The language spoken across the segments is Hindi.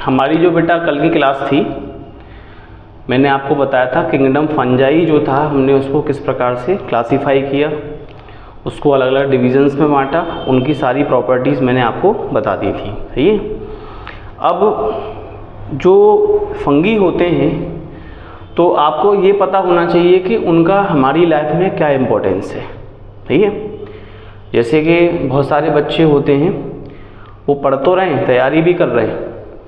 हमारी जो बेटा कल की क्लास थी, मैंने आपको बताया था किंगडम फंजाई जो था, हमने उसको किस प्रकार से क्लासीफाई किया, उसको अलग अलग डिविजन्स में बांटा, उनकी सारी प्रॉपर्टीज़ मैंने आपको बता दी थी। सही है। अब जो फंगी होते हैं तो आपको ये पता होना चाहिए कि उनका हमारी लाइफ में क्या इम्पोर्टेंस है। सही है। जैसे कि बहुत सारे बच्चे होते हैं, वो पढ़ तो रहे हैं, तैयारी भी कर रहे हैं,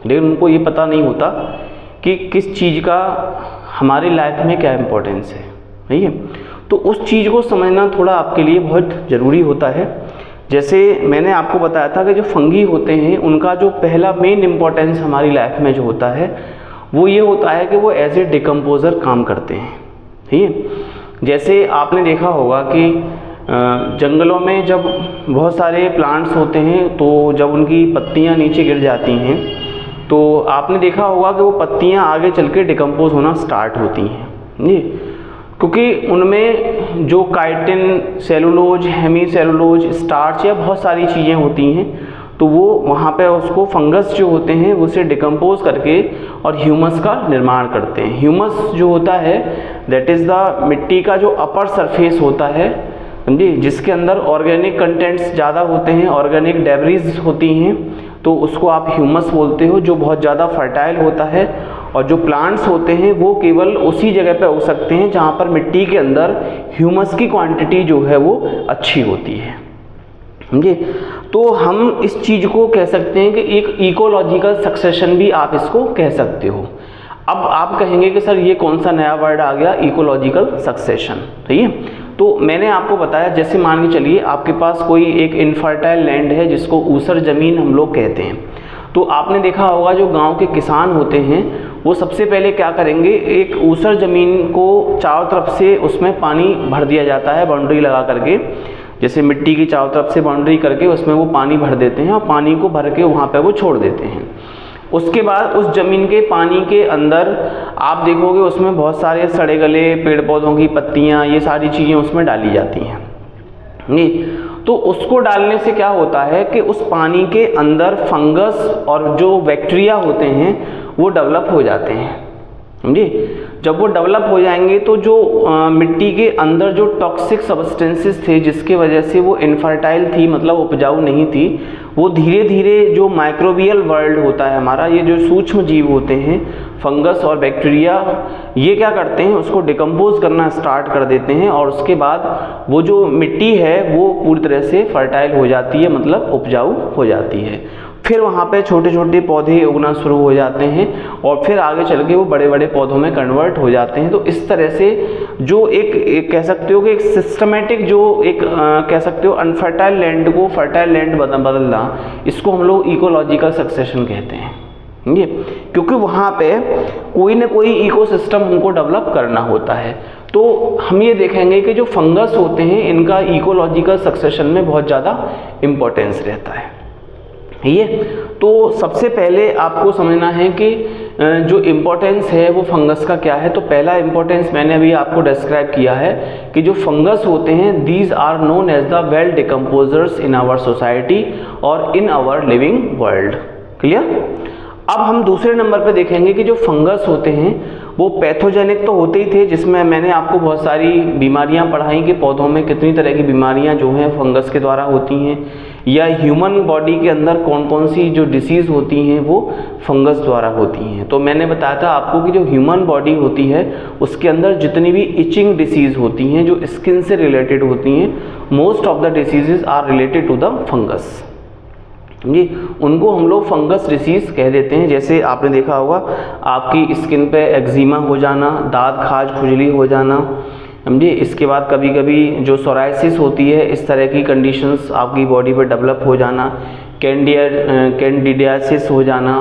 लेकिन उनको ये पता नहीं होता कि किस चीज़ का हमारी लाइफ में क्या इम्पोर्टेंस है। सही है। तो उस चीज़ को समझना थोड़ा आपके लिए बहुत ज़रूरी होता है। जैसे मैंने आपको बताया था कि जो फंगी होते हैं उनका जो पहला मेन इम्पोर्टेंस हमारी लाइफ में जो होता है वो ये होता है कि वो एज ए डिकम्पोज़र काम करते हैं। ठीक है। जैसे आपने देखा होगा कि जंगलों में जब बहुत सारे प्लांट्स होते हैं तो जब उनकी पत्तियां नीचे गिर जाती हैं तो आपने देखा होगा कि वो पत्तियां आगे चल के डिकम्पोज होना स्टार्ट होती हैं। जी, क्योंकि उनमें जो chitin, cellulose, hemicellulose, starch या बहुत सारी चीज़ें होती हैं, तो वो वहाँ पे उसको फंगस जो होते हैं उसे डिकम्पोज करके और ह्यूमस का निर्माण करते हैं। ह्यूमस जो होता है दैट इज़ द मिट्टी का जो अपर सरफेस होता है, समझे, जिसके अंदर ऑर्गेनिक कंटेंट्स ज़्यादा होते हैं, ऑर्गेनिक डेब्रीज होती हैं, तो उसको आप ह्यूमस बोलते हो, जो बहुत ज़्यादा फर्टाइल होता है। और जो प्लांट्स होते हैं वो केवल उसी जगह पे उग सकते हैं जहाँ पर मिट्टी के अंदर ह्यूमस की क्वांटिटी जो है वो अच्छी होती है। समझे। तो हम इस चीज़ को कह सकते हैं कि एक इकोलॉजिकल सक्सेशन भी आप इसको कह सकते हो। अब आप कहेंगे कि सर ये कौन सा नया वर्ड आ गया, इकोलॉजिकल सक्सेशन। ठीक है। तो मैंने आपको बताया, जैसे मान के चलिए आपके पास कोई एक इनफर्टाइल लैंड है जिसको ऊसर ज़मीन हम लोग कहते हैं। तो आपने देखा होगा जो गांव के किसान होते हैं वो सबसे पहले क्या करेंगे, एक ऊसर ज़मीन को चारों तरफ से उसमें पानी भर दिया जाता है, बाउंड्री लगा करके, जैसे मिट्टी की चारों तरफ से बाउंड्री करके उसमें वो पानी भर देते हैं और पानी को भर के वहाँ पे वो छोड़ देते हैं। उसके बाद उस ज़मीन के पानी के अंदर आप देखोगे उसमें बहुत सारे सड़े गले पेड़ पौधों की पत्तियाँ, ये सारी चीज़ें उसमें डाली जाती हैं। नहीं, तो उसको डालने से क्या होता है कि उस पानी के अंदर फंगस और जो बैक्टीरिया होते हैं वो डेवलप हो जाते हैं। समझिए। जब वो डेवलप हो जाएंगे तो जो मिट्टी के अंदर जो टॉक्सिक सब्सटेंसेस थे जिसके वजह से वो इनफर्टाइल थी, मतलब उपजाऊ नहीं थी, वो धीरे धीरे जो माइक्रोबियल वर्ल्ड होता है हमारा, ये जो सूक्ष्म जीव होते हैं, फंगस और बैक्टीरिया, ये क्या करते हैं, उसको डिकम्पोज करना स्टार्ट कर देते हैं और उसके बाद वो जो मिट्टी है वो पूरी तरह से फर्टाइल हो जाती है, मतलब उपजाऊ हो जाती है। फिर वहाँ पे छोटे छोटे पौधे उगना शुरू हो जाते हैं और फिर आगे चल के वो बड़े बड़े पौधों में कन्वर्ट हो जाते हैं। तो इस तरह से जो एक कह सकते हो कि एक सिस्टमेटिक जो एक कह सकते हो अनफर्टाइल लैंड को फर्टाइल लैंड बदलना, इसको हम लोग इकोलॉजिकल सक्सेशन कहते हैं। ये क्योंकि वहाँ पे कोई ना कोई इकोसिस्टम हमको डेवलप करना होता है। तो हम ये देखेंगे कि जो फंगस होते हैं इनका इकोलॉजिकल सक्सेशन में बहुत ज़्यादा इम्पोर्टेंस रहता है। ये तो सबसे पहले आपको समझना है कि जो इम्पोर्टेंस है वो फंगस का क्या है। तो पहला इम्पोर्टेंस मैंने अभी आपको डिस्क्राइब किया है कि जो फंगस होते हैं these are known as the well decomposers in our society और in our living world. Clear. अब हम दूसरे नंबर पे देखेंगे कि जो फंगस होते हैं वो पैथोजेनिक तो होते ही थे, जिसमें मैंने आपको बहुत सारी बीमारियां पढ़ाई कि पौधों में कितनी तरह की बीमारियां जो हैं फंगस के द्वारा होती हैं, या ह्यूमन बॉडी के अंदर कौन कौन सी जो डिसीज़ होती हैं वो फंगस द्वारा होती हैं। तो मैंने बताया था आपको कि जो ह्यूमन बॉडी होती है उसके अंदर जितनी भी इचिंग डिसीज़ होती हैं जो स्किन से रिलेटेड होती हैं, most of the diseases are related to the fungus. जी, उनको हम लोग फंगस डिसीज़ कह देते हैं। जैसे आपने देखा होगा आपकी स्किन पे एक्जिमा हो जाना, दांत खाज खुजली हो जाना, समझे। इसके बाद कभी कभी जो सोराइसिस होती है, इस तरह की कंडीशंस आपकी बॉडी पे डेवलप हो जाना, कैंडिडियासिस हो जाना,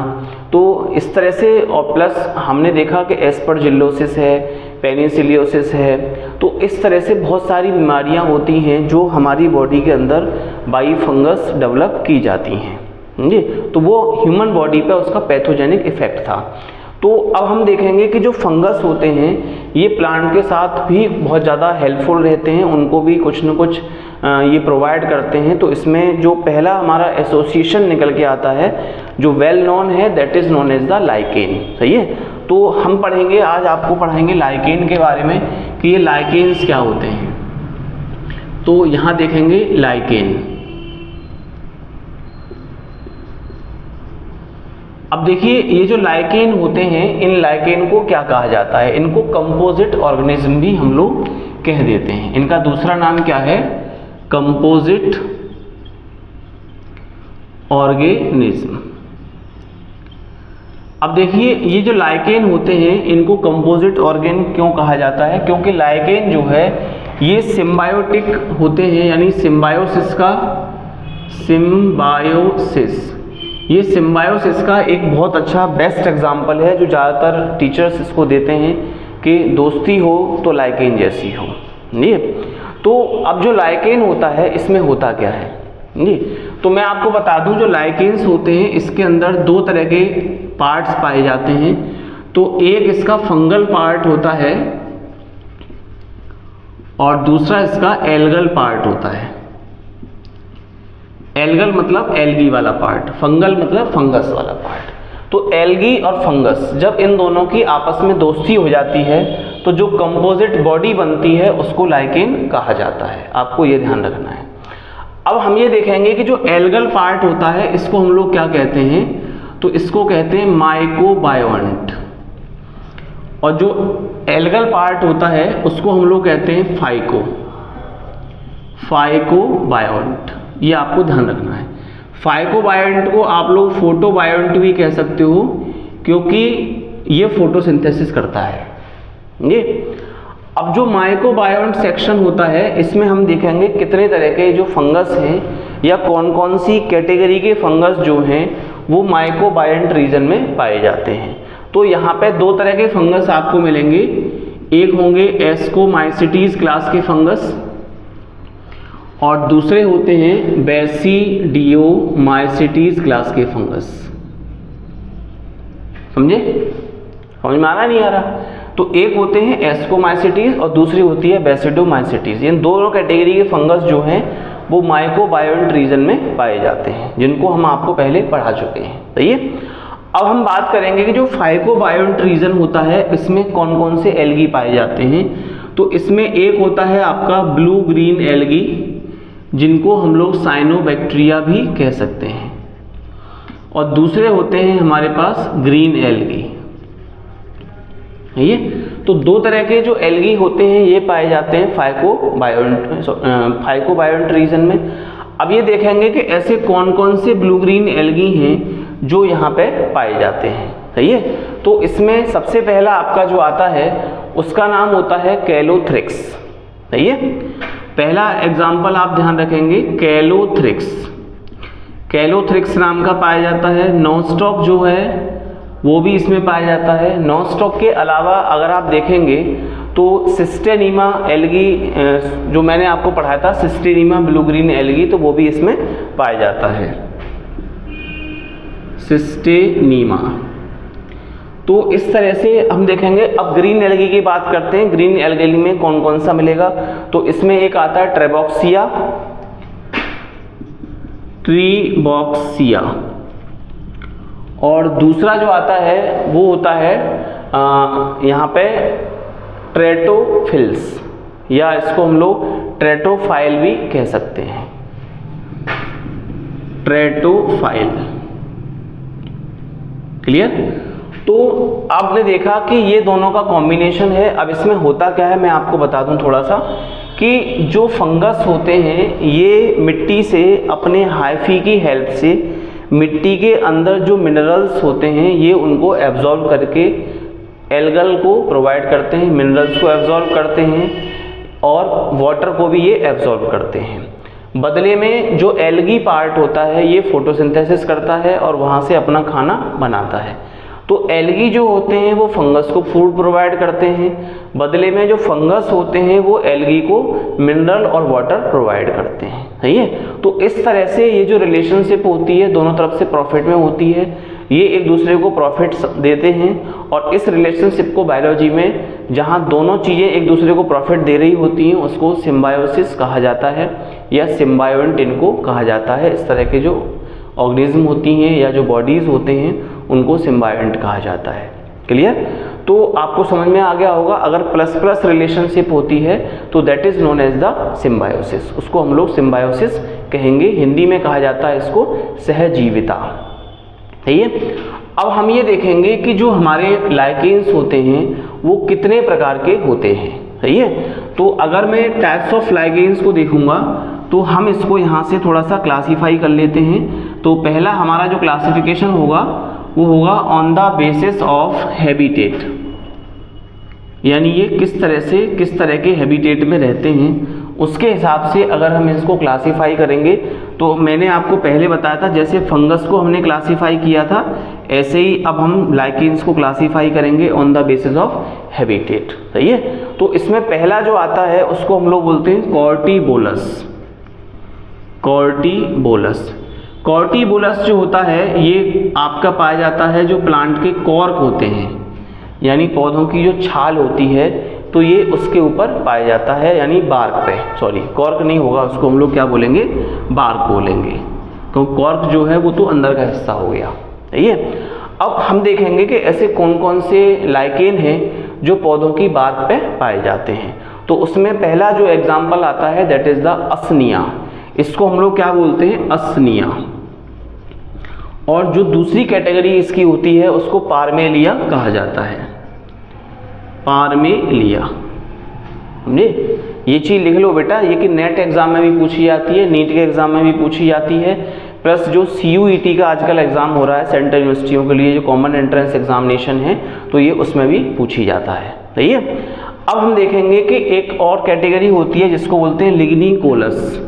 तो इस तरह से। और प्लस हमने देखा कि एस्परजिलोसिस है, पेनिसिलियोसिस है, तो इस तरह से बहुत सारी बीमारियां होती हैं जो हमारी बॉडी के अंदर बाई फंगस डेवलप की जाती हैं। समझे। तो वो ह्यूमन बॉडी पे उसका पैथोजेनिक इफेक्ट था। तो अब हम देखेंगे कि जो फंगस होते हैं ये प्लांट के साथ भी बहुत ज़्यादा हेल्पफुल रहते हैं, उनको भी कुछ न कुछ ये प्रोवाइड करते हैं। तो इसमें जो पहला हमारा एसोसिएशन निकल के आता है जो वेल नोन है, that is known as the lichen. सही है, तो हम पढ़ेंगे आज, आपको पढ़ाएंगे लाइकेन के बारे में कि ये लाइकेन्स क्या होते हैं। तो यहाँ देखेंगे लाइकेन। अब देखिए ये जो लाइकेन होते हैं, इन लाइकेन को क्या कहा जाता है, इनको कंपोजिट ऑर्गेनिज्म भी हम लोग कह देते हैं। इनका दूसरा नाम क्या है, कंपोजिट ऑर्गेनिज्म। अब देखिए ये जो लाइकेन होते हैं इनको कंपोजिट ऑर्गेन क्यों कहा जाता है, क्योंकि लाइकेन जो है ये सिम्बायोटिक होते हैं, यानी सिम्बायोसिस ये सिम्बायोसिस का एक बहुत अच्छा बेस्ट एग्जाम्पल है जो ज़्यादातर टीचर्स इसको देते हैं कि दोस्ती हो तो लाइकेन जैसी हो। नहीं, तो अब जो लाइकेन होता है इसमें होता क्या है जी, तो मैं आपको बता दूं जो लाइकेन्स होते हैं इसके अंदर दो तरह के पार्ट्स पाए जाते हैं। तो एक इसका फंगल पार्ट होता है और दूसरा इसका एल्गल पार्ट होता है। एल्गल मतलब एल्गी वाला पार्ट, फंगल मतलब फंगस वाला पार्ट। तो एल्गी और फंगस जब इन दोनों की आपस में दोस्ती हो जाती है तो जो कंपोजिट बॉडी बनती है उसको लाइकेन कहा जाता है, आपको ये ध्यान रखना है। अब हम ये देखेंगे कि जो एल्गल पार्ट होता है इसको हम लोग क्या कहते हैं, तो इसको कहते हैं माइकोबायोंट, और जो एल्गल पार्ट होता है उसको हम लोग कहते हैं फाइकोबायोंट। ये आपको ध्यान रखना है। फाइकोबायोंट को आप लोग फोटोबायोंट भी कह सकते हो क्योंकि ये फोटोसिंथेसिस करता है ये। अब जो माइकोबायोंट सेक्शन होता है इसमें हम देखेंगे कितने तरह के जो फंगस हैं या कौन कौन सी कैटेगरी के फंगस जो हैं वो माइकोबायोंट रीजन में पाए जाते हैं। तो यहाँ पे दो तरह के फंगस आपको मिलेंगे, एक होंगे एस्कोमाइसिटीज क्लास के फंगस और दूसरे होते हैं बेसिडियोमाइसिटीज क्लास के फंगस। समझे, समझ में आ रहा नहीं आ रहा? तो एक होते हैं एस्कोमाइसिटीज और दूसरी होती है बेसिडियोमाइसिटीज। इन दोनों कैटेगरी के फंगस जो हैं वो माइकोबायोंट रीजन में पाए जाते हैं, जिनको हम आपको पहले पढ़ा चुके हैं। सही है, अब हम बात करेंगे कि जो फाइकोबायोंट रीजन होता है इसमें कौन कौन से एल्गी पाए जाते हैं। तो इसमें एक होता है आपका ब्लू ग्रीन एल्गी, जिनको हम लोग साइनोबैक्टीरिया भी कह सकते हैं, और दूसरे होते हैं हमारे पास ग्रीन एल्गी। ये तो दो तरह के जो एल्गी होते हैं ये पाए जाते हैं फाइकोबायोंट रीजन में। अब ये देखेंगे कि ऐसे कौन कौन से ब्लू ग्रीन एल्गी हैं जो यहाँ पे पाए जाते हैं। सही है, तो इसमें सबसे पहला आपका जो आता है उसका नाम होता है कैलोथ्रिक्स। सही है, पहला एग्जाम्पल आप ध्यान रखेंगे कैलोथ्रिक्स नाम का पाया जाता है। नॉनस्टॉक जो है वो भी इसमें पाया जाता है। नॉनस्टॉक के अलावा अगर आप देखेंगे तो सिस्टेनीमा एल्गी जो मैंने आपको पढ़ाया था, सिस्टेनीमा ब्लू ग्रीन एल्गी, तो वो भी इसमें पाया जाता है, सिस्टेनीमा। तो इस तरह से हम देखेंगे। अब ग्रीन एल्गी की बात करते हैं। ग्रीन एल्गी में कौन कौन सा मिलेगा, तो इसमें एक आता है ट्रेबॉक्सिया, और दूसरा जो आता है वो होता है यहाँ पे ट्रेटोफिल्स, या इसको हम लोग ट्रेटोफाइल भी कह सकते हैं, ट्रेटोफाइल। क्लियर? तो आपने देखा कि ये दोनों का कॉम्बिनेशन है। अब इसमें होता क्या है मैं आपको बता दूं थोड़ा सा, कि जो फंगस होते हैं ये मिट्टी से अपने हाइफी की हेल्प से मिट्टी के अंदर जो मिनरल्स होते हैं ये उनको एब्जॉर्ब करके एल्गल को प्रोवाइड करते हैं, मिनरल्स को एब्जॉर्ब करते हैं और वाटर को भी ये एब्जॉर्ब करते हैं। बदले में जो एल्गी पार्ट होता है ये फोटोसिंथेसिस करता है और वहाँ से अपना खाना बनाता है। तो एल्गी जो होते हैं वो फंगस को फूड प्रोवाइड करते हैं, बदले में जो फंगस होते हैं वो एल्गी को मिनरल और वाटर प्रोवाइड करते हैं। सही है, तो इस तरह से ये जो रिलेशनशिप होती है दोनों तरफ से प्रॉफिट में होती है, ये एक दूसरे को प्रॉफिट देते हैं। और इस रिलेशनशिप को बायोलॉजी में जहाँ दोनों चीज़ें एक दूसरे को प्रॉफिट दे रही होती हैं उसको सिम्बायोसिस कहा जाता है, या सिम्बायोंट इनको कहा जाता है। इस तरह के जो ऑर्गेनिज्म होती हैं या जो बॉडीज़ होते हैं उनको सिम्बायोंट कहा जाता है। क्लियर? तो आपको समझ में आ गया होगा, अगर प्लस प्लस रिलेशनशिप होती है तो that is known as the symbiosis, उसको हम लोग सिम्बायोसिस कहेंगे। हिंदी में कहा जाता है इसको सहजीविता। सही है। अब हम ये देखेंगे कि जो हमारे लाइकेन्स होते हैं वो कितने प्रकार के होते हैं। सही है। तो अगर मैं टाइप्स ऑफ लाइकेन्स को देखूंगा तो हम इसको यहाँ से थोड़ा सा क्लासीफाई कर लेते हैं। तो पहला हमारा जो क्लासिफिकेशन होगा वो होगा on the basis of habitat, यानी ये किस तरह के हैबिटेट में रहते हैं उसके हिसाब से अगर हम इसको क्लासीफाई करेंगे। तो मैंने आपको पहले बताया था जैसे फंगस को हमने क्लासीफाई किया था, ऐसे ही अब हम लाइकेन्स को क्लासीफाई करेंगे on the basis of habitat. सही है। तो इसमें पहला जो आता है उसको हम लोग बोलते हैं कॉर्टिबोलस। कॉर्टिबोलस जो होता है ये आपका पाया जाता है जो प्लांट के कॉर्क होते हैं, यानी पौधों की जो छाल होती है तो ये उसके ऊपर पाया जाता है, यानी बार्क पे। सॉरी, कॉर्क नहीं होगा, उसको हम लोग क्या बोलेंगे, बार्क बोलेंगे, क्योंकि कॉर्क जो है वो तो अंदर का हिस्सा हो गया। सही है। अब हम देखेंगे कि ऐसे कौन कौन से लाइकेन हैं जो पौधों की बार्क पे पाए जाते हैं। तो उसमें पहला जो एग्जाम्पल आता है दैट इज द असनिया। इसको हम लोग क्या बोलते हैं, असनिया। और जो दूसरी कैटेगरी इसकी होती है उसको पार्मेलिया कहा जाता है। पार्मेलिया, समझे? ये चीज़ लिख लो बेटा, ये कि नेट एग्जाम में भी पूछी जाती है, नीट के एग्जाम में भी पूछी जाती है, प्लस जो CUET का आजकल एग्जाम हो रहा है सेंट्रल यूनिवर्सिटियों के लिए जो कॉमन एंट्रेंस एग्जामिनेशन है, तो ये उसमें भी पूछी जाता है। सही है। अब हम देखेंगे कि एक और कैटेगरी होती है जिसको बोलते हैं लिग्निकोलस।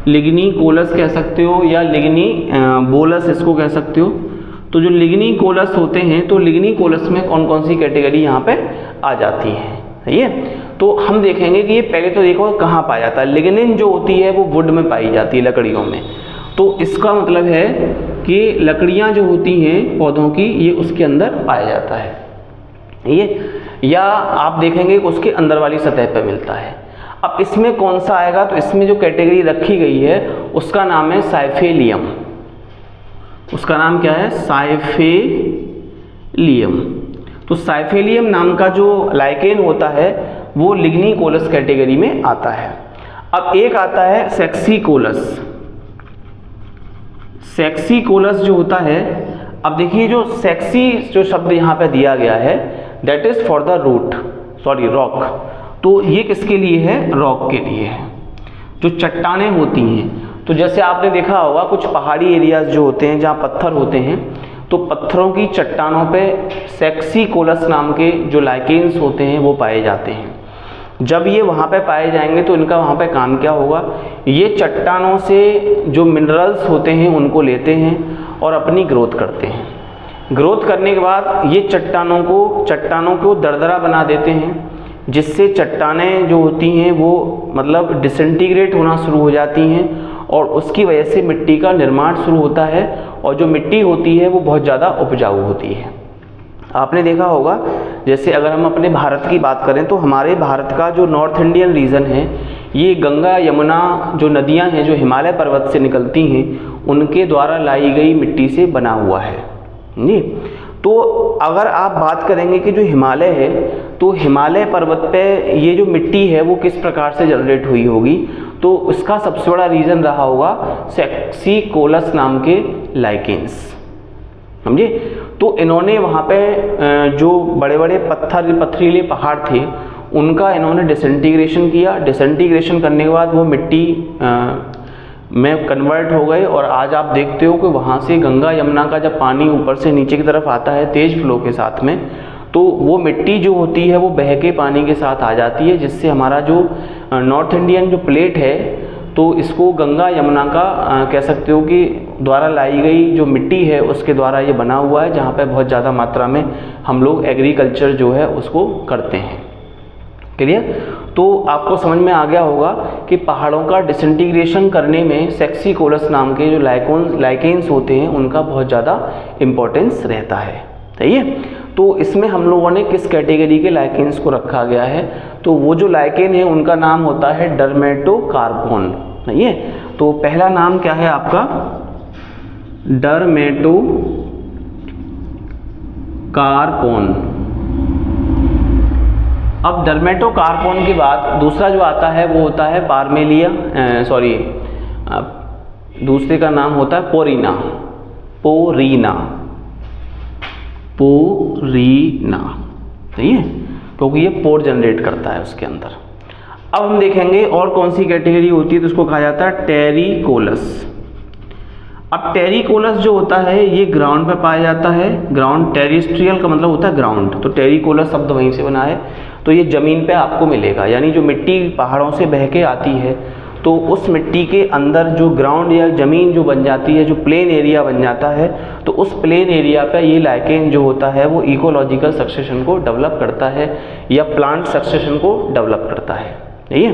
लिग्निकोलस कह सकते हो या लिग्नी बोलस इसको कह सकते हो। तो जो लिग्निकोलस होते हैं तो लिग्निकोलस में कौन कौन सी कैटेगरी यहाँ पे आ जाती है। सही है। तो हम देखेंगे कि ये पहले तो देखो कहाँ पाया जाता है। लिग्निन जो होती है वो वुड में पाई जाती है, लकड़ियों में। तो इसका मतलब है कि लकड़ियाँ जो होती हैं पौधों की ये उसके अंदर पाया जाता है, ये या आप देखेंगे उसके अंदर वाली सतह पर मिलता है। अब इसमें कौन सा आएगा, तो इसमें जो कैटेगरी रखी गई है उसका नाम है साइफेलियम। उसका नाम क्या है, साइफेलियम। तो साइफेलियम नाम का जो लाइकेन होता है वो लिग्निकोलस कैटेगरी में आता है। अब एक आता है सेक्सिकोलस। सेक्सिकोलस जो होता है, अब देखिए जो सेक्सी जो शब्द यहाँ पे दिया गया है that is for the root, sorry rock. तो ये किसके लिए है, रॉक के लिए है। जो चट्टानें होती हैं, तो जैसे आपने देखा होगा कुछ पहाड़ी एरियाज जो होते हैं जहाँ पत्थर होते हैं, तो पत्थरों की चट्टानों पे सेक्सिकोलस नाम के जो लाइकेन्स होते हैं वो पाए जाते हैं। जब ये वहाँ पे पाए जाएंगे तो इनका वहाँ पे काम क्या होगा, ये चट्टानों से जो मिनरल्स होते हैं उनको लेते हैं और अपनी ग्रोथ करते हैं। ग्रोथ करने के बाद ये चट्टानों को दरदरा बना देते हैं, जिससे चट्टानें जो होती हैं वो मतलब डिसइंटीग्रेट होना शुरू हो जाती हैं और उसकी वजह से मिट्टी का निर्माण शुरू होता है और जो मिट्टी होती है वो बहुत ज़्यादा उपजाऊ होती है। आपने देखा होगा जैसे अगर हम अपने भारत की बात करें तो हमारे भारत का जो नॉर्थ इंडियन रीजन है ये गंगा यमुना जो नदियां हैं जो हिमालय पर्वत से निकलती हैं उनके द्वारा लाई गई मिट्टी से बना हुआ है जी। तो अगर आप बात करेंगे कि जो हिमालय है तो हिमालय पर्वत पे ये जो मिट्टी है वो किस प्रकार से जनरेट हुई होगी, तो उसका सबसे बड़ा रीज़न रहा होगा सेक्सिकोलस नाम के लाइकेन्स, समझे। तो इन्होंने वहाँ पे जो बड़े बड़े पथरीले पहाड़ थे उनका इन्होंने डिसइंटीग्रेशन किया। डिसइंटीग्रेशन करने के बाद वो मिट्टी में कन्वर्ट हो गए और आज आप देखते हो कि वहाँ से गंगा यमुना का जब पानी ऊपर से नीचे की तरफ आता है तेज फ्लो के साथ में, तो वो मिट्टी जो होती है वो बह के पानी के साथ आ जाती है, जिससे हमारा जो नॉर्थ इंडियन जो प्लेट है तो इसको गंगा यमुना का कह सकते हो कि द्वारा लाई गई जो मिट्टी है उसके द्वारा ये बना हुआ है, जहाँ पे बहुत ज़्यादा मात्रा में हम लोग एग्रीकल्चर जो है उसको करते हैं। क्लियर। तो आपको समझ में आ गया होगा कि पहाड़ों का डिसइंटीग्रेशन करने में सेक्सिकोलस नाम के जो लाइकेन्स होते हैं उनका बहुत ज़्यादा इम्पोर्टेंस रहता है। सही है। तो इसमें हम लोगों ने किस कैटेगरी के लाइकेन्स को रखा गया है, तो वो जो लाइकेन है उनका नाम होता है डर्मेटोकार्पोन। सही है। तो पहला नाम क्या है आपका, डर्मेटोकार्पोन। अब डर्मेटोकार्पोन के बाद दूसरा जो आता है वो होता है पार्मेलिया, दूसरे का नाम होता है पोरीना। सही है, क्योंकि ये पोर जनरेट करता है उसके अंदर। अब हम देखेंगे और कौन सी कैटेगरी होती है, तो उसको कहा जाता है टेरिकोलस। अब टेरिकोलस जो होता है ये ग्राउंड पे पाया जाता है। ग्राउंड, टेरिस्ट्रियल का मतलब होता है ग्राउंड, तो टेरिकोलस शब्द वहीं से बना है। तो ये ज़मीन पे आपको मिलेगा, यानी जो मिट्टी पहाड़ों से बह के आती है तो उस मिट्टी के अंदर जो ग्राउंड या ज़मीन जो बन जाती है, जो प्लेन एरिया बन जाता है, तो उस प्लेन एरिया पे ये लाइकेन जो होता है वो इकोलॉजिकल सक्सेशन को डेवलप करता है या प्लांट सक्सेशन को डेवलप करता है। यही है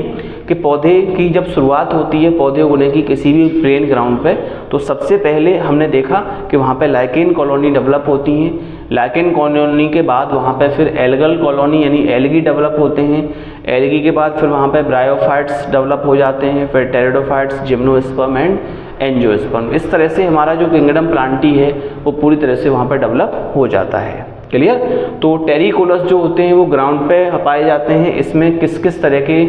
कि पौधे की जब शुरुआत होती है पौधे उगने की किसी भी प्लेन ग्राउंड पे, तो सबसे पहले हमने देखा कि वहाँ पे लाइकेन कॉलोनी डेवलप होती हैं। लाइकेन कॉलोनी के बाद वहाँ पे फिर एल्गल कॉलोनी यानी एल्गी डेवलप होते हैं। एल्गी के बाद फिर वहाँ पे ब्रायोफाइट्स डेवलप हो जाते हैं, फिर टेरिडोफाइट्स, जिम्नोस्पर्म एंड एंजियोस्पर्म। इस तरह से हमारा जो किंगडम प्लांटी है वो पूरी तरह से वहाँ पे डेवलप हो जाता है। क्लियर। तो टेरिकोलस जो होते हैं वो ग्राउंड पे पाए जाते हैं। इसमें किस किस तरह के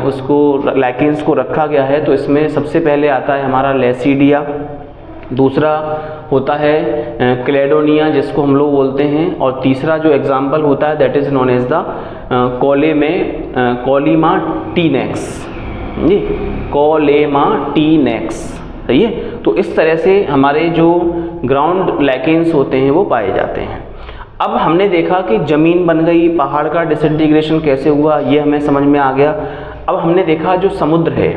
उसको लाइकेन्स को रखा गया है, तो इसमें सबसे पहले आता है हमारा लेसिडिया, दूसरा होता है क्लेडोनिया जिसको हम लोग बोलते हैं, और तीसरा जो एग्जाम्पल होता है that is known as the कोलेमाटीनेक्स जी, कोलेमाटीनेक्स। सही है। तो इस तरह से हमारे जो ग्राउंड लाइकेन्स होते हैं वो पाए जाते हैं। अब हमने देखा कि ज़मीन बन गई, पहाड़ का डिसइंटीग्रेशन कैसे हुआ ये हमें समझ में आ गया। अब हमने देखा जो समुद्र है,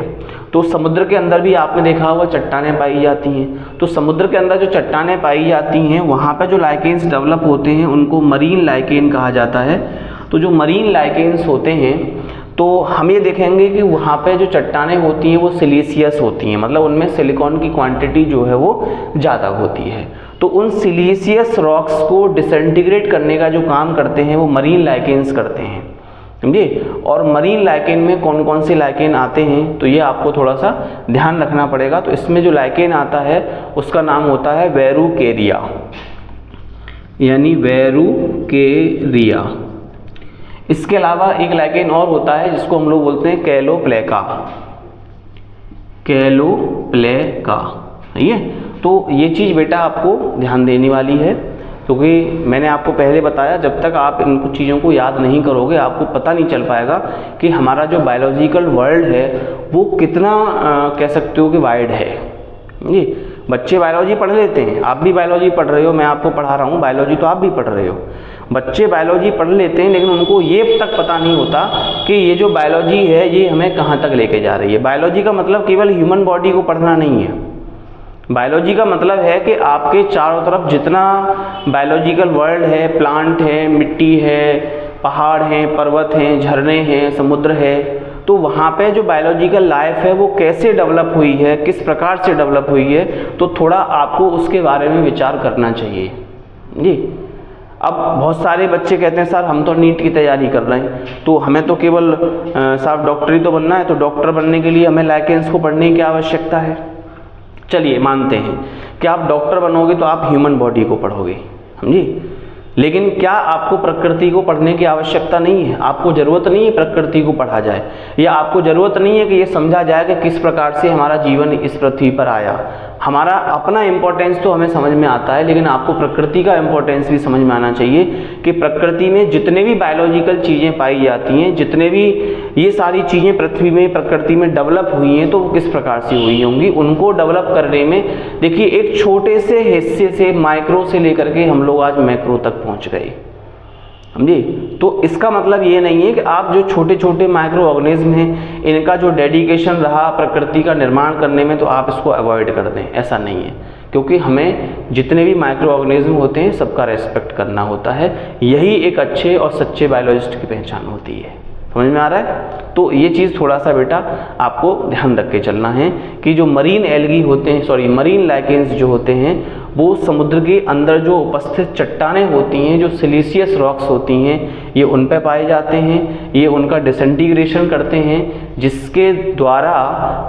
तो समुद्र के अंदर भी आपने देखा हुआ चट्टानें पाई जाती हैं। तो समुद्र के अंदर जो चट्टानें पाई जाती हैं वहाँ पर जो लाइकेन्स डेवलप होते हैं उनको मरीन लाइकेन कहा जाता है। तो जो मरीन लाइकेन्स होते हैं तो हम ये देखेंगे कि वहाँ पे जो चट्टानें होती हैं वो सिलीसियस होती हैं, मतलब उनमें सिलिकॉन की क्वांटिटी जो है वो ज़्यादा होती है। तो उन सिलीसियस रॉक्स को डिसइंटीग्रेट करने का जो काम करते हैं वो मरीन लाइकेन्स करते हैं, समझिए। और मरीन लाइकेन में कौन कौन से लाइकेन आते हैं तो ये आपको थोड़ा सा ध्यान रखना पड़ेगा। तो इसमें जो लाइकेन आता है उसका नाम होता है वेरुकेरिया, यानी वेरुकेरिया। इसके अलावा एक लाइकेन और होता है जिसको हम लोग बोलते हैं कैलोप्लेका। सही है। तो ये चीज़ बेटा आपको ध्यान देने वाली है, क्योंकि मैंने आपको पहले बताया जब तक आप इन कुछ चीज़ों को याद नहीं करोगे आपको पता नहीं चल पाएगा कि हमारा जो बायोलॉजिकल वर्ल्ड है वो कितना कह सकते हो कि वाइड है जी। बच्चे बायोलॉजी पढ़ लेते हैं, आप भी बायोलॉजी पढ़ रहे हो, मैं आपको पढ़ा रहा हूँ बायोलॉजी, तो आप भी पढ़ रहे हो। बच्चे बायोलॉजी पढ़ लेते हैं लेकिन उनको ये तक पता नहीं होता कि ये जो बायोलॉजी है ये हमें कहाँ तक लेके जा रही है। बायोलॉजी का मतलब केवल ह्यूमन बॉडी को पढ़ना नहीं है। बायोलॉजी का मतलब है कि आपके चारों तरफ जितना बायोलॉजिकल वर्ल्ड है, प्लांट है, मिट्टी है, पहाड़ हैं, पर्वत हैं, झरने हैं, समुद्र है, तो वहाँ पे जो बायोलॉजिकल लाइफ है वो कैसे डेवलप हुई है, किस प्रकार से डेवलप हुई है, तो थोड़ा आपको उसके बारे में विचार करना चाहिए जी। अब बहुत सारे बच्चे कहते हैं सर हम तो नीट की तैयारी कर रहे हैं, तो हमें तो केवल साहब डॉक्टरी तो बनना है, तो डॉक्टर बनने के लिए हमें लाइकेन्स को पढ़ने की आवश्यकता है। चलिए मानते हैं कि आप डॉक्टर बनोगे तो आप ह्यूमन बॉडी को पढ़ोगे, समझिए, लेकिन क्या आपको प्रकृति को पढ़ने की आवश्यकता नहीं है? आपको ज़रूरत नहीं है प्रकृति को पढ़ा जाए, या आपको ज़रूरत नहीं है कि ये समझा जाए कि किस प्रकार से हमारा जीवन इस पृथ्वी पर आया। हमारा अपना इम्पोर्टेंस तो हमें समझ में आता है, लेकिन आपको प्रकृति का इम्पोर्टेंस भी समझ में आना चाहिए कि प्रकृति में जितने भी बायोलॉजिकल चीज़ें पाई जाती हैं, जितने भी ये सारी चीज़ें पृथ्वी में प्रकृति में डेवलप हुई हैं, तो वो किस प्रकार से हुई होंगी। उनको डेवलप करने में देखिए एक छोटे से हिस्से से, माइक्रो से लेकर के हम लोग आज मैक्रो तक पहुँच गए, समझिए। तो इसका मतलब ये नहीं है कि आप जो छोटे छोटे माइक्रो ऑर्गेनिज्म हैं इनका जो डेडिकेशन रहा प्रकृति का निर्माण करने में, तो आप इसको अवॉइड कर दें, ऐसा नहीं है। क्योंकि हमें जितने भी माइक्रो ऑर्गेनिज्म होते हैं सबका रेस्पेक्ट करना होता है, यही एक अच्छे और सच्चे बायोलॉजिस्ट की पहचान होती है। समझ में आ रहा है? तो ये चीज़ थोड़ा सा बेटा आपको ध्यान रख के चलना है कि जो मरीन एल्गी होते हैं, मरीन लाइकेन्स जो होते हैं वो समुद्र के अंदर जो उपस्थित चट्टानें होती हैं, जो सिलिशियस रॉक्स होती हैं, ये उन पे पाए जाते हैं। ये उनका डिसइंटीग्रेशन करते हैं, जिसके द्वारा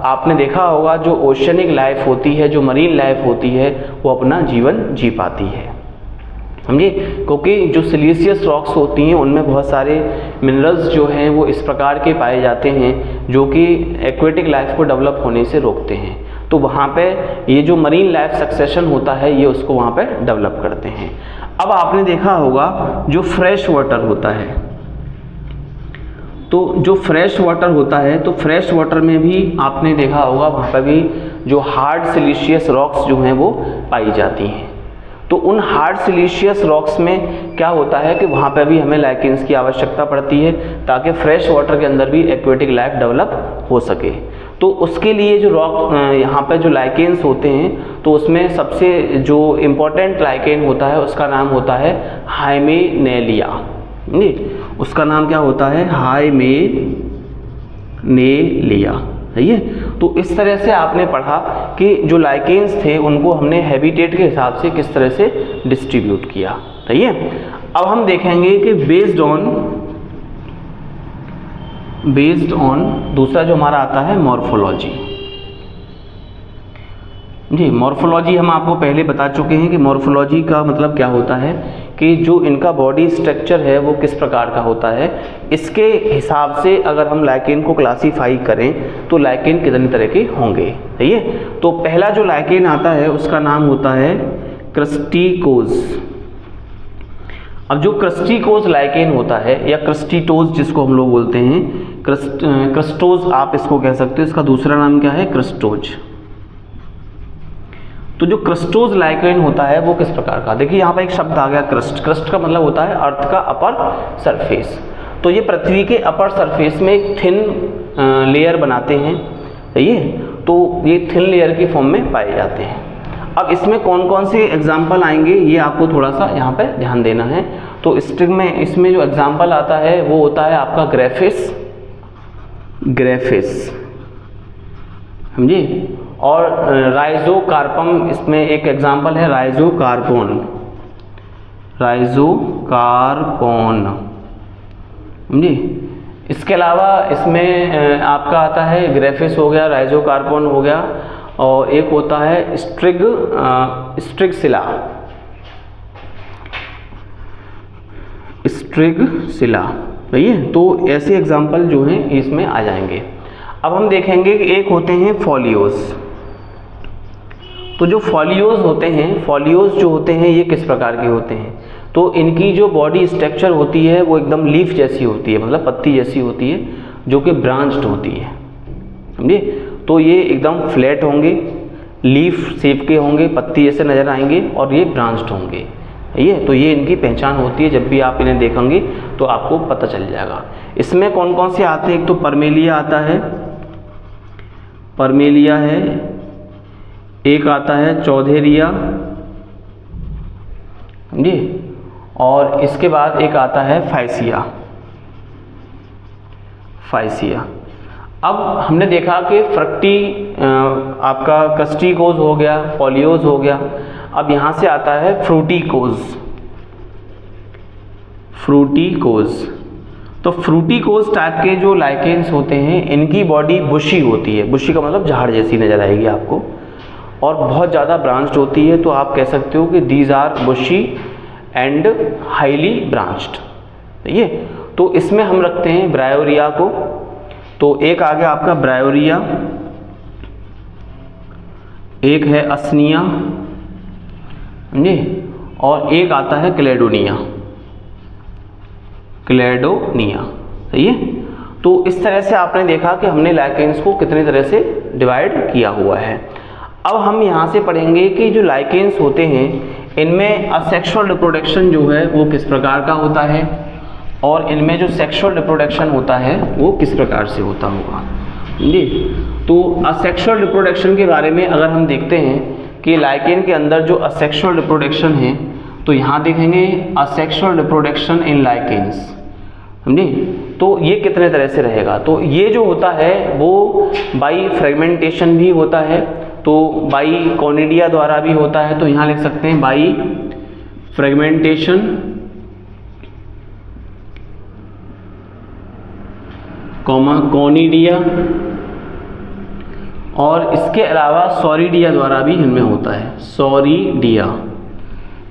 आपने देखा होगा जो ओशनिक लाइफ होती है, जो मरीन लाइफ होती है, वो अपना जीवन जी पाती है, समझे। क्योंकि जो सिलिशियस रॉक्स होती हैं उनमें बहुत सारे मिनरल्स जो हैं वो इस प्रकार के पाए जाते हैं जो कि एक्वेटिक लाइफ को डेवलप होने से रोकते हैं। तो वहाँ पे ये जो मरीन लाइफ सक्सेशन होता है ये उसको वहाँ पे डेवलप करते हैं। अब आपने देखा होगा जो फ्रेश वाटर होता है, तो जो फ्रेश वाटर होता है, तो फ्रेश वाटर में भी आपने देखा होगा वहाँ पर भी जो हार्ड सिलिशियस रॉक्स जो हैं वो पाई जाती हैं। तो उन हार्ड सिलिशियस रॉक्स में क्या होता है कि वहाँ पे भी हमें लाइकेंस की आवश्यकता पड़ती है ताकि फ्रेश वाटर के अंदर भी एक्वेटिक लाइफ डेवलप हो सके। तो उसके लिए जो रॉक यहाँ पे जो लाइकेंस होते हैं, तो उसमें सबसे जो इम्पोर्टेंट लाइकेन होता है उसका नाम होता है हाइमेनेलिया। उसका नाम क्या होता है? हाइमेनेलिया, सही है। तो इस तरह से आपने पढ़ा कि जो लाइकेंस थे उनको हमने हैबिटेट के हिसाब से किस तरह से डिस्ट्रीब्यूट किया, सही है। अब हम देखेंगे कि बेस्ड ऑन दूसरा जो हमारा आता है मॉर्फोलॉजी। जी, मॉर्फोलॉजी हम आपको पहले बता चुके हैं कि मॉर्फोलॉजी का मतलब क्या होता है कि जो इनका बॉडी स्ट्रक्चर है वो किस प्रकार का होता है, इसके हिसाब से अगर हम लाइकेन को क्लासीफाई करें तो लाइकेन कितने तरह के होंगे, सही है। तो पहला जो लाइकेन आता है उसका नाम होता है क्रस्टिकोज। अब जो क्रस्टिकोज लाइकेन होता है या क्रस्टिटोज जिसको हम लोग बोलते हैं, क्रस्टोज आप इसको कह सकते हो, इसका दूसरा नाम क्या है? क्रस्टोज। तो जो क्रस्टोज लाइकेन होता है वो किस प्रकार का, देखिए यहाँ पर एक शब्द आ गया क्रस्ट। क्रस्ट का मतलब होता है अर्थ का अपर सरफेस। तो ये पृथ्वी के अपर सरफेस में एक थिन लेयर बनाते हैं, सही है। तो ये थिन लेयर की फॉर्म में पाए जाते हैं। अब इसमें कौन कौन से एग्जाम्पल आएंगे ये आपको थोड़ा सा यहाँ पे ध्यान देना है। तो स्ट्रिंग में इसमें जो एग्जाम्पल आता है वो होता है आपका ग्रेफिस, समझे। और राइजोकार्पम, इसमें एक एग्जाम्पल है राइजोकार्पोन, समझे। इसके अलावा इसमें आपका आता है ग्रेफिस हो गया, राइजोकार्पोन हो गया, और एक होता है स्ट्रिगसिला, सही है। तो ऐसे एग्जाम्पल जो हैं इसमें आ जाएंगे। अब हम देखेंगे कि एक होते हैं फॉलियोज। तो जो फॉलियोज होते हैं, फॉलियोज जो होते हैं ये किस प्रकार के होते हैं? तो इनकी जो बॉडी स्ट्रक्चर होती है वो एकदम लीफ जैसी होती है, मतलब पत्ती जैसी होती है, जो कि ब्रांच्ड होती है, समझे। तो ये एकदम फ्लैट होंगे, लीफ शेप के होंगे, पत्ती जैसे नज़र आएंगे, और ये ब्रांच्ड होंगे, ये तो ये इनकी पहचान होती है। जब भी आप इन्हें देखेंगे तो आपको पता चल जाएगा। इसमें कौन कौन से आते हैं? एक तो परमेलिया आता है, परमेलिया है, एक आता है चौधेरिया, जी, और इसके बाद एक आता है फाइसिया। अब हमने देखा कि फ्रक्टी आपका क्रस्टिकोज हो गया, फॉलियोज हो गया। अब यहाँ से आता है फ्रूटिकोज। तो फ्रूटिकोज टाइप के जो लाइकेन्स होते हैं इनकी बॉडी बुशी होती है, बुशी का मतलब झाड़ जैसी नज़र आएगी आपको, और बहुत ज़्यादा ब्रांच्ड होती है। तो आप कह सकते हो कि these are bushy and highly branched, ठीक है। तो इसमें हम रखते हैं ब्रायोरिया को। तो एक आ गया आपका ब्रायोरिया, एक है असनिया, समझे, और एक आता है क्लेडोनिया, सही है। तो इस तरह से आपने देखा कि हमने लाइकेन्स को कितनी तरह से डिवाइड किया हुआ है। अब हम यहाँ से पढ़ेंगे कि जो लाइकेन्स होते हैं इनमें असेक्सुअल रिप्रोडक्शन जो है वो किस प्रकार का होता है, और इनमें जो सेक्सुअल रिप्रोडक्शन होता है वो किस प्रकार से होता होगा, जी। तो असेक्सुअल रिप्रोडक्शन के बारे में अगर हम देखते हैं कि लाइकेन के अंदर जो असेक्सुअल रिप्रोडक्शन है, तो यहाँ देखेंगे असेक्सुअल रिप्रोडक्शन इन लाइकेन्स, समझे। तो ये कितने तरह से रहेगा? तो ये जो होता है वो बाई फ्रेगमेंटेशन भी होता है, तो बाई कॉनिडिया द्वारा भी होता है, तो यहाँ लिख सकते हैं बाई फ्रेगमेंटेशन कॉनिडिया, और इसके अलावा सॉरिडिया द्वारा भी इनमें होता है,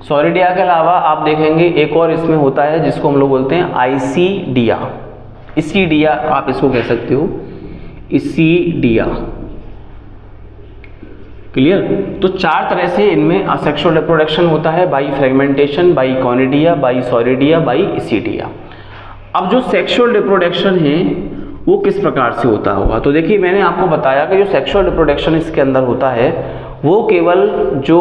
सॉरिडिया के अलावा आप देखेंगे एक और इसमें होता है जिसको हम लोग बोलते हैं आइसीडिया, इसीडिया आप इसको कह सकते हो, इसीडिया। क्लियर? तो 4 तरह से इनमें असेक्सुअल रिप्रोडक्शन होता है, by fragmentation, by conidia, by soredia, by isidia. अब जो सेक्सुअल रिप्रोडक्शन है वो किस प्रकार से होता होगा, तो देखिए मैंने आपको बताया कि जो सेक्सुअल रिप्रोडक्शन इसके अंदर होता है वो केवल जो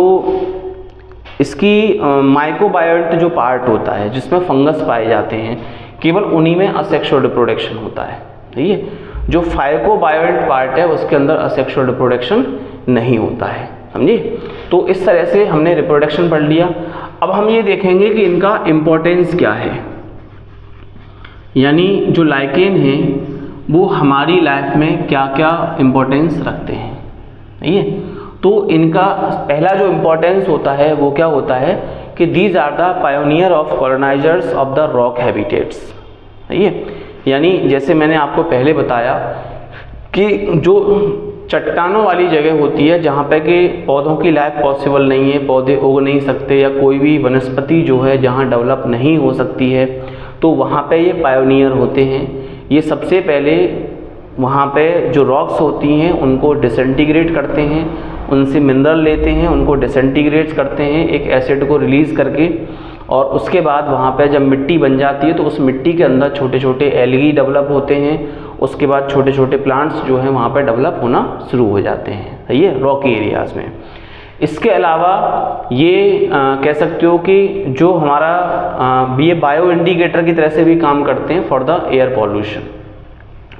इसकी माइक्रोबायोट जो पार्ट होता है जिसमें फंगस पाए जाते हैं, केवल उन्हीं में असेक्सुअल रिप्रोडक्शन होता है। ठीक है, जो फाइकोबायोट पार्ट है उसके अंदर असेक्सुअल रिप्रोडक्शन नहीं होता है, समझे। तो इस तरह से हमने रिप्रोडक्शन पढ़ लिया। अब हम ये देखेंगे कि इनका इम्पोर्टेंस क्या है, यानी जो लाइकेन है वो हमारी लाइफ में क्या क्या इम्पोर्टेंस रखते हैं। ठीक है, तो इनका पहला जो इम्पोर्टेंस होता है वो क्या होता है कि these are the pioneer of colonisers of the rock habitats. ठीक है, यानी जैसे मैंने आपको पहले बताया कि जो चट्टानों वाली जगह होती है जहाँ पे कि पौधों की लाइफ पॉसिबल नहीं है, पौधे उग नहीं सकते या कोई भी वनस्पति जो है जहाँ डेवलप नहीं हो सकती है, तो वहाँ पे ये पायोनियर होते हैं। ये सबसे पहले वहाँ पे जो रॉक्स होती हैं उनको डिसइंटीग्रेट करते हैं, उनसे मिनरल लेते हैं, उनको डिसइंटीग्रेट करते हैं एक एसिड को रिलीज़ करके, और उसके बाद वहाँ पे जब मिट्टी बन जाती है तो उस मिट्टी के अंदर छोटे छोटे एल्गी डेवलप होते हैं। उसके बाद छोटे छोटे प्लांट्स जो हैं वहाँ पे डेवलप होना शुरू हो जाते हैं, ये रॉकी एरियाज़ में। इसके अलावा ये कह सकते हो कि जो हमारा ये बायो इंडिकेटर की तरह से भी काम करते हैं फॉर द एयर पॉल्यूशन।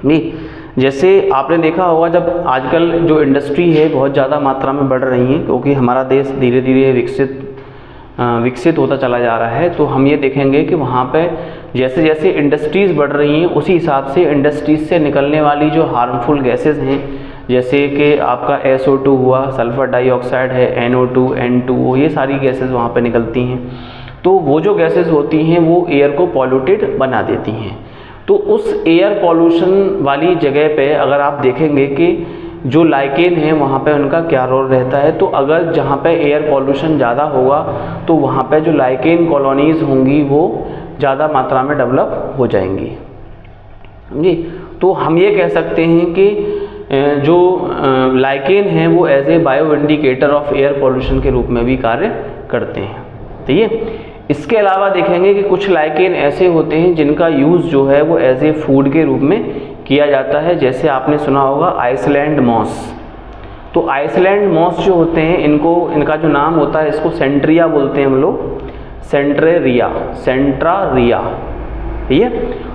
नहीं, जैसे आपने देखा होगा जब आजकल जो इंडस्ट्री है बहुत ज़्यादा मात्रा में बढ़ रही है, क्योंकि हमारा देश धीरे धीरे विकसित होता चला जा रहा है, तो हम ये देखेंगे कि वहाँ पे जैसे जैसे इंडस्ट्रीज़ बढ़ रही हैं उसी हिसाब से इंडस्ट्रीज़ से निकलने वाली जो हार्मफुल गैसेस हैं, जैसे कि आपका SO2 हुआ, सल्फ़र डाइऑक्साइड है, NO2, N2O, ये सारी गैसेस वहाँ पे निकलती हैं। तो वो जो गैसेस होती हैं वो एयर को पॉल्यूटेड बना देती हैं। तो उस एयर पॉल्यूशन वाली जगह पे अगर आप देखेंगे कि जो लाइकेन है वहाँ पे उनका क्या रोल रहता है, तो अगर जहाँ पे एयर पॉल्यूशन ज़्यादा होगा तो वहाँ पे जो लाइकेन कॉलोनीज़ होंगी वो ज़्यादा मात्रा में डेवलप हो जाएंगी। जी, तो हम ये कह सकते हैं कि जो लाइकेन है वो as a bioindicator of air pollution के रूप में भी कार्य करते हैं। ठीक है, इसके अलावा देखेंगे कि कुछ लाइकेन ऐसे होते हैं जिनका यूज़ जो है वो एज ए फूड के रूप में किया जाता है। जैसे आपने सुना होगा आइसलैंड मॉस। तो आइसलैंड मॉस जो होते हैं इनका जो नाम होता है इसको सेंट्रिया बोलते हैं हम लोग, सेंट्रारिया। ठीक है,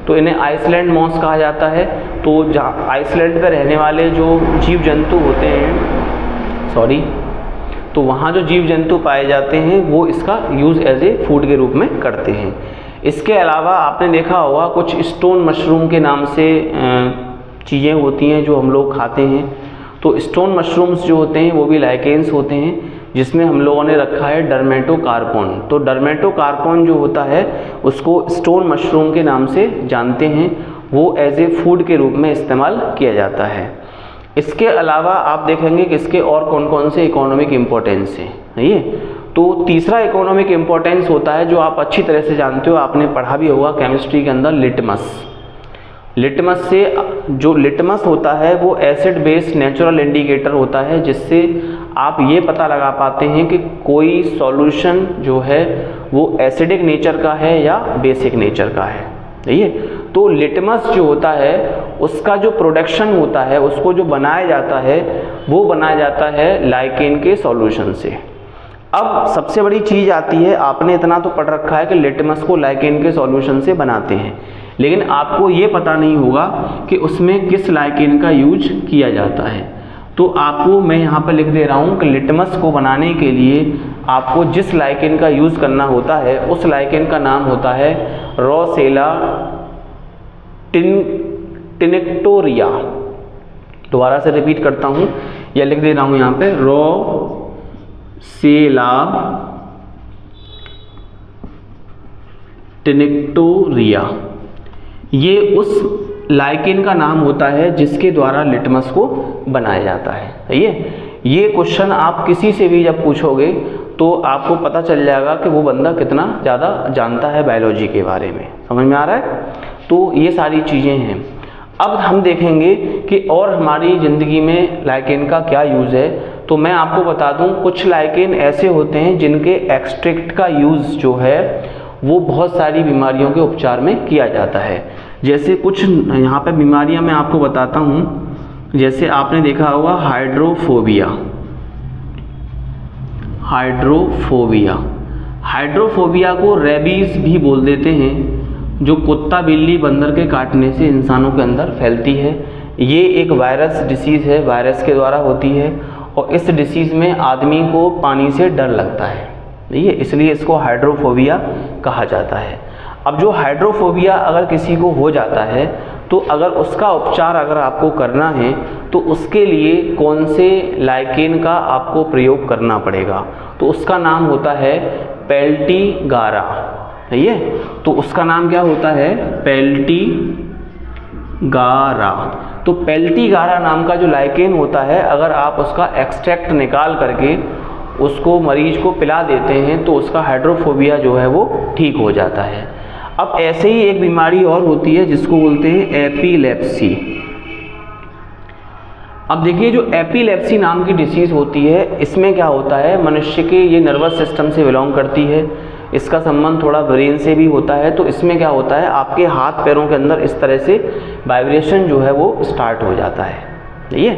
तो इन्हें आइसलैंड मॉस कहा जाता है। तो जहाँ आइसलैंड पर रहने वाले जो जीव जंतु होते हैं, तो वहाँ जो जीव जंतु पाए जाते हैं वो इसका यूज़ एज ए फूड के रूप में करते हैं। इसके अलावा आपने देखा होगा कुछ स्टोन मशरूम के नाम से चीज़ें होती हैं जो हम लोग खाते हैं। तो स्टोन मशरूम्स जो होते हैं वो भी लाइकेन्स होते हैं, जिसमें हम लोगों ने रखा है डर्मेटोकार्पोन। तो डर्मेटोकार्पोन जो होता है उसको स्टोन मशरूम के नाम से जानते हैं, वो एज ए फूड के रूप में इस्तेमाल किया जाता है। इसके अलावा आप देखेंगे कि इसके और कौन कौन से इकोनॉमिक इम्पोर्टेंस हैं। ये तो तीसरा इकोनॉमिक इम्पोर्टेंस होता है जो आप अच्छी तरह से जानते हो, आपने पढ़ा भी होगा केमिस्ट्री के अंदर, लिटमस से जो लिटमस होता है वो एसिड बेस्ड नेचुरल इंडिकेटर होता है, जिससे आप ये पता लगा पाते हैं कि कोई सॉल्यूशन जो है वो एसिडिक नेचर का है या बेसिक नेचर का है। ठीक है, तो लिटमस जो होता है उसका जो प्रोडक्शन होता है, उसको जो बनाया जाता है वो बनाया जाता है लाइकेन के सॉल्यूशन से। अब सबसे बड़ी चीज़ आती है, आपने इतना तो पढ़ रखा है कि लिटमस को लाइकेन के सॉल्यूशन से बनाते हैं, लेकिन आपको ये पता नहीं होगा कि उसमें किस लाइकेन का यूज किया जाता है। तो आपको मैं यहाँ पर लिख दे रहा हूँ कि लिटमस को बनाने के लिए आपको जिस लाइकेन का यूज़ करना होता है उस लाइकेन का नाम होता है रोसेला टिनिक्टोरिया। दोबारा से रिपीट करता हूँ, या लिख दे रहा हूँ यहाँ पे रोसेला टिनिक्टोरिया। ये उस लाइकेन का नाम होता है जिसके द्वारा लिटमस को बनाया जाता है। सही है, ये क्वेश्चन आप किसी से भी जब पूछोगे तो आपको पता चल जाएगा कि वो बंदा कितना ज़्यादा जानता है बायोलॉजी के बारे में। समझ में आ रहा है? तो ये सारी चीज़ें हैं। अब हम देखेंगे कि और हमारी ज़िंदगी में लाइकेन का क्या यूज़ है। तो मैं आपको बता दूं, कुछ लाइकेन ऐसे होते हैं जिनके एक्सट्रैक्ट का यूज़ जो है वो बहुत सारी बीमारियों के उपचार में किया जाता है। जैसे कुछ यहाँ पे बीमारियाँ मैं आपको बताता हूँ। जैसे आपने देखा होगा हाइड्रोफोबिया। हाइड्रोफोबिया को रेबीज भी बोल देते हैं, जो कुत्ता बिल्ली बंदर के काटने से इंसानों के अंदर फैलती है। ये एक वायरस डिसीज़ है, वायरस के द्वारा होती है और इस डिसीज़ में आदमी को पानी से डर लगता है। ठीक है, इसलिए इसको हाइड्रोफोबिया कहा जाता है। अब जो हाइड्रोफोबिया अगर किसी को हो जाता है तो अगर उसका उपचार अगर आपको करना है तो उसके लिए कौन से लाइकेन का आपको प्रयोग करना पड़ेगा, तो उसका नाम होता है पेल्टीगारा। सही है, तो उसका नाम क्या होता है? पेल्टीगारा। तो पेल्टीगारा नाम का जो लाइकेन होता है, अगर आप उसका एक्सट्रैक्ट निकाल करके उसको मरीज को पिला देते हैं तो उसका हाइड्रोफोबिया जो है वो ठीक हो जाता है। अब ऐसे ही एक बीमारी और होती है जिसको बोलते हैं एपिलेप्सी। अब देखिए, जो एपिलेप्सी नाम की डिसीज़ होती है, इसमें क्या होता है, मनुष्य के ये नर्वस सिस्टम से बिलोंग करती है। इसका संबंध थोड़ा ब्रेन से भी होता है। तो इसमें क्या होता है, आपके हाथ पैरों के अंदर इस तरह से वाइब्रेशन जो है वो स्टार्ट हो जाता है। ठीक है,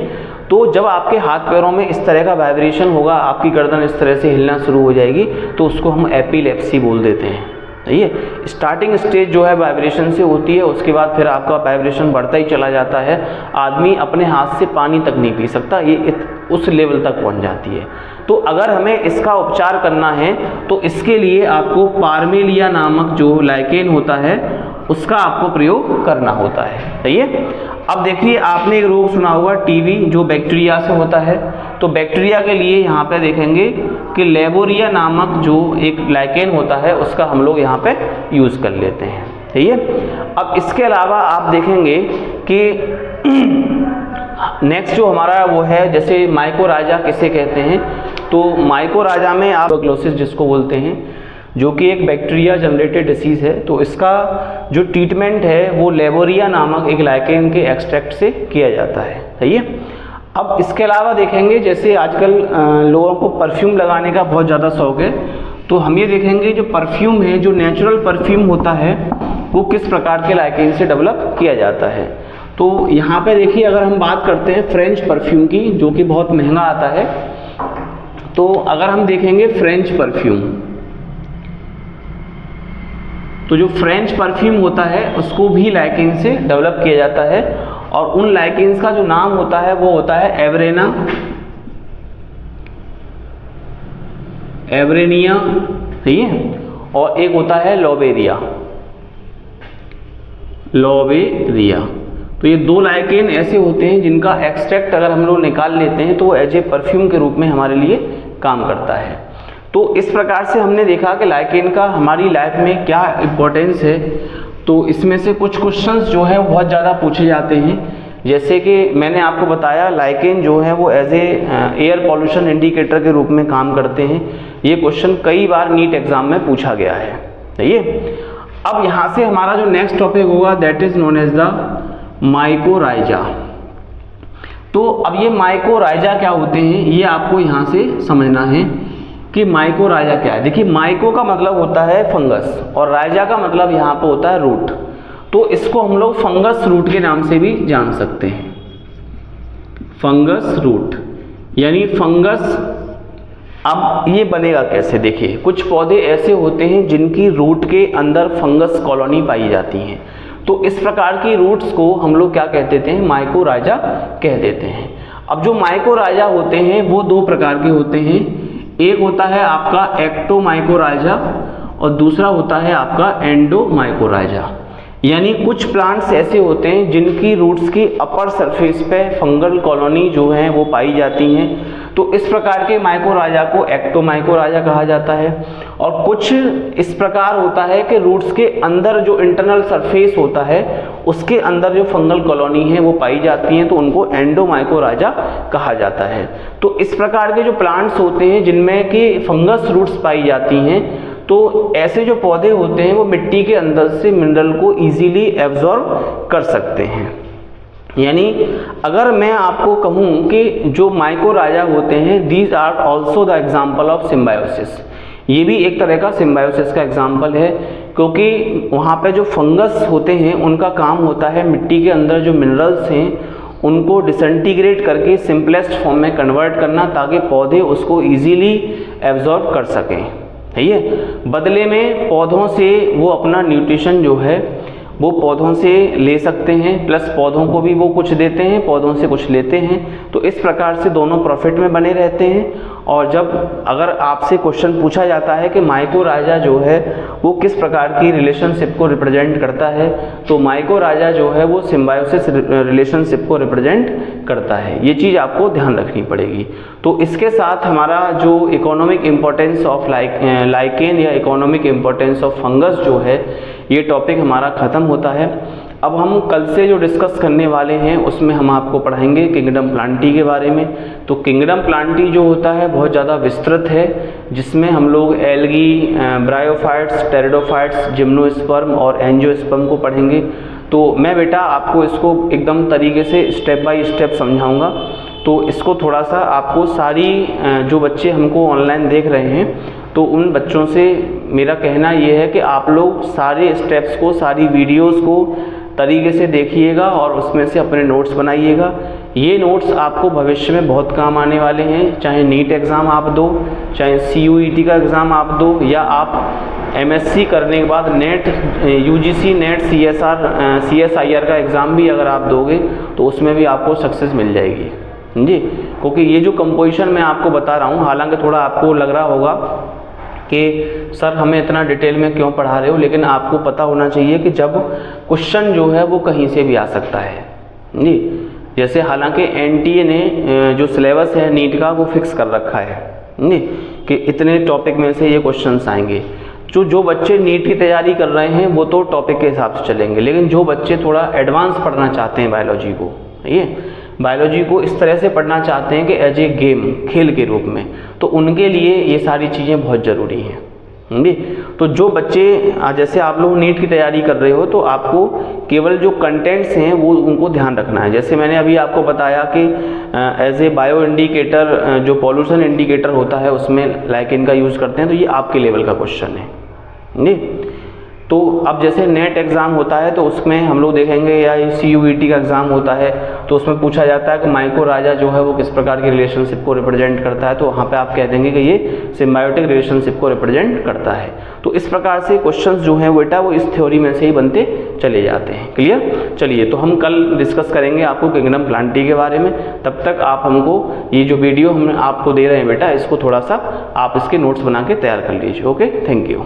तो जब आपके हाथ पैरों में इस तरह का वाइब्रेशन होगा, आपकी गर्दन इस तरह से हिलना शुरू हो जाएगी, तो उसको हम एपिलेप्सी बोल देते हैं। सही है, स्टार्टिंग स्टेज जो है वाइब्रेशन से होती है, उसके बाद फिर आपका वाइब्रेशन बढ़ता ही चला जाता है। आदमी अपने हाथ से पानी तक नहीं पी सकता, ये उस लेवल तक पहुंच जाती है। तो अगर हमें इसका उपचार करना है तो इसके लिए आपको पार्मेलिया नामक जो लाइकेन होता है उसका आपको प्रयोग करना होता है। सही है, अब देखिए, आपने एक रोग सुना होगा टीबी, जो बैक्टीरिया से होता है। तो बैक्टीरिया के लिए यहाँ पे देखेंगे कि लेबोरिया नामक जो एक लाइकेन होता है उसका हम लोग यहाँ पे यूज़ कर लेते हैं। ठीक है, अब इसके अलावा आप देखेंगे कि नेक्स्ट जो हमारा वो है, जैसे माइकोराइजा किसे कहते हैं, तो माइकोराइजा में आप ट्यूबरक्लोसिस जिसको बोलते हैं, जो कि एक बैक्टीरिया जनरेटेड डिसीज़ है। तो इसका जो ट्रीटमेंट है वो लेबोरिया नामक एक लाइकेन के एक्सट्रैक्ट से किया जाता है। सही है, अब इसके अलावा देखेंगे, जैसे आजकल लोगों को परफ्यूम लगाने का बहुत ज़्यादा शौक है, तो हम ये देखेंगे जो परफ्यूम है, जो नेचुरल परफ्यूम होता है, वो किस प्रकार के लाइकेन से डेवलप किया जाता है। तो यहाँ पे देखिए, अगर हम बात करते हैं फ्रेंच परफ्यूम की, जो कि बहुत महंगा आता है, तो अगर हम देखेंगे फ्रेंच परफ्यूम, तो जो फ्रेंच परफ्यूम होता है उसको भी लाइकेन से डेवलप किया जाता है और उन लाइकेन्स का जो नाम होता है वो होता है एवरेनिया। सही है, और एक होता है लोबेरिया। तो ये दो लाइकेन ऐसे होते हैं जिनका एक्सट्रैक्ट अगर हम लोग निकाल लेते हैं तो वो एज ए परफ्यूम के रूप में हमारे लिए काम करता है। तो इस प्रकार से हमने देखा कि लाइकेन का हमारी लाइफ में क्या इम्पोर्टेंस है। तो इसमें से कुछ क्वेश्चंस जो है वो बहुत ज़्यादा पूछे जाते हैं। जैसे कि मैंने आपको बताया, लाइकेन जो है वो as a air pollution indicator के रूप में काम करते हैं। ये क्वेश्चन कई बार नीट एग्जाम में पूछा गया है। सही है, अब यहाँ से हमारा जो नेक्स्ट टॉपिक होगा that is known as the mycorrhiza. तो अब ये माइकोराइजा क्या होते हैं ये आपको यहाँ से समझना है कि माइकोराइजा क्या है। देखिए, माइको का मतलब होता है फंगस और राइजा का मतलब यहाँ पे होता है रूट। तो इसको हम लोग फंगस रूट के नाम से भी जान सकते हैं, फंगस रूट यानी फंगस। अब ये बनेगा कैसे, देखिए, कुछ पौधे ऐसे होते हैं जिनकी रूट के अंदर फंगस कॉलोनी पाई जाती हैं। तो इस प्रकार की रूट्स को हम लोग क्या कह देते हैं, माइकोराइजा कह देते हैं। अब जो माइकोराइजा होते हैं वो दो प्रकार के होते हैं। एक होता है आपका एक्टोमाइकोराइजा और दूसरा होता है आपका एंडोमाइकोराइजा। यानी कुछ प्लांट्स ऐसे होते हैं जिनकी रूट्स की अपर सरफेस पे फंगल कॉलोनी जो है वो पाई जाती हैं, तो इस प्रकार के माइकोराजा को एक्टोमाइकोराजा कहा जाता है। और कुछ इस प्रकार होता है कि रूट्स के अंदर जो इंटरनल सरफेस होता है उसके अंदर जो फंगल कॉलोनी है वो पाई जाती हैं, तो उनको एंडोमाइकोराजा कहा जाता है। तो इस प्रकार के जो प्लांट्स होते हैं जिनमें कि फंगस रूट्स पाई जाती हैं, तो ऐसे जो पौधे होते हैं वो मिट्टी के अंदर से मिनरल को इजीली एब्जॉर्ब कर सकते हैं। यानी अगर मैं आपको कहूँ कि जो माइकोराजा होते हैं, these are also the example of symbiosis, ये भी एक तरह का सिम्बायोसिस का एग्जाम्पल है, क्योंकि वहाँ पे जो फंगस होते हैं उनका काम होता है मिट्टी के अंदर जो मिनरल्स हैं उनको डिसइंटीग्रेट करके सिंपलेस्ट फॉर्म में कन्वर्ट करना, ताकि पौधे उसको ईजीली एब्जॉर्ब कर सकें। है ये बदले में पौधों से वो अपना न्यूट्रिशन जो है वो पौधों से ले सकते हैं, प्लस पौधों को भी वो कुछ देते हैं, पौधों से कुछ लेते हैं, तो इस प्रकार से दोनों प्रॉफिट में बने रहते हैं। और जब अगर आपसे क्वेश्चन पूछा जाता है कि माइकोराजा जो है वो किस प्रकार की रिलेशनशिप को रिप्रेजेंट करता है, तो माइकोराजा जो है वो सिम्बायोसिस रिलेशनशिप को रिप्रेजेंट करता है। ये चीज़ आपको ध्यान रखनी पड़ेगी। तो इसके साथ हमारा जो इकोनॉमिक इम्पोर्टेंस ऑफ लाइकेन या इकोनॉमिक इम्पोर्टेंस ऑफ फंगस जो है ये टॉपिक हमारा ख़त्म होता है। अब हम कल से जो डिस्कस करने वाले हैं उसमें हम आपको पढ़ाएंगे किंगडम प्लांटी के बारे में। तो किंगडम प्लांटी जो होता है बहुत ज़्यादा विस्तृत है, जिसमें हम लोग एल्गी, ब्रायोफाइट्स, टेरिडोफाइट्स, जिम्नोस्पर्म और एंजियोस्पर्म को पढ़ेंगे। तो मैं बेटा आपको इसको एकदम तरीके से स्टेप बाय स्टेप समझाऊंगा। तो इसको थोड़ा सा आपको सारी जो बच्चे हमको ऑनलाइन देख रहे हैं तो उन बच्चों से मेरा कहना ये है कि आप लोग सारे स्टेप्स को, सारी वीडियोस को तरीके से देखिएगा और उसमें से अपने नोट्स बनाइएगा। ये नोट्स आपको भविष्य में बहुत काम आने वाले हैं, चाहे नीट एग्ज़ाम आप दो, चाहे CUET का एग्ज़ाम आप दो, या आप MSc करने के बाद नेट, UGC नेट, CSIR का एग्ज़ाम भी अगर आप दोगे तो उसमें भी आपको सक्सेस मिल जाएगी जी। क्योंकि ये जो कंपोजिशन मैं आपको बता रहा हूँ, हालांकि थोड़ा आपको लग रहा होगा कि सर हमें इतना डिटेल में क्यों पढ़ा रहे हो, लेकिन आपको पता होना चाहिए कि जब क्वेश्चन जो है वो कहीं से भी आ सकता है जी। जैसे हालांकि NTA ने जो सिलेबस है नीट का वो फिक्स कर रखा है जी कि इतने टॉपिक में से ये क्वेश्चंस आएंगे। जो बच्चे नीट की तैयारी कर रहे हैं वो तो टॉपिक के हिसाब से चलेंगे, लेकिन जो बच्चे थोड़ा एडवांस पढ़ना चाहते हैं बायोलॉजी को, ये बायोलॉजी को इस तरह से पढ़ना चाहते हैं कि एज ए गेम, खेल के रूप में, तो उनके लिए ये सारी चीज़ें बहुत ज़रूरी हैं जी। तो जो बच्चे जैसे आप लोग नीट की तैयारी कर रहे हो तो आपको केवल जो कंटेंट्स हैं वो उनको ध्यान रखना है। जैसे मैंने अभी आपको बताया कि एज ए बायो इंडिकेटर जो पॉल्यूशन इंडिकेटर होता है उसमें लाइकेन का यूज़ करते हैं, तो ये आपके लेवल का क्वेश्चन है जी। तो अब जैसे नेट एग्ज़ाम होता है तो उसमें हम लोग देखेंगे, या CUET का एग्ज़ाम होता है तो उसमें पूछा जाता है कि माइकोराजा जो है वो किस प्रकार की रिलेशनशिप को रिप्रेजेंट करता है, तो वहाँ पे आप कह देंगे कि ये सिम्बायोटिक रिलेशनशिप को रिप्रेजेंट करता है। तो इस प्रकार से क्वेश्चंस जो हैं बेटा वो इस थ्योरी में से ही बनते चले जाते हैं। क्लियर? चलिए, तो हम कल डिस्कस करेंगे आपको किंगडम प्लांटी के बारे में। तब तक आप हमको ये जो वीडियो हम आपको दे रहे हैं बेटा, इसको थोड़ा सा आप इसके नोट्स बना के तैयार कर लीजिए। Okay, thank you.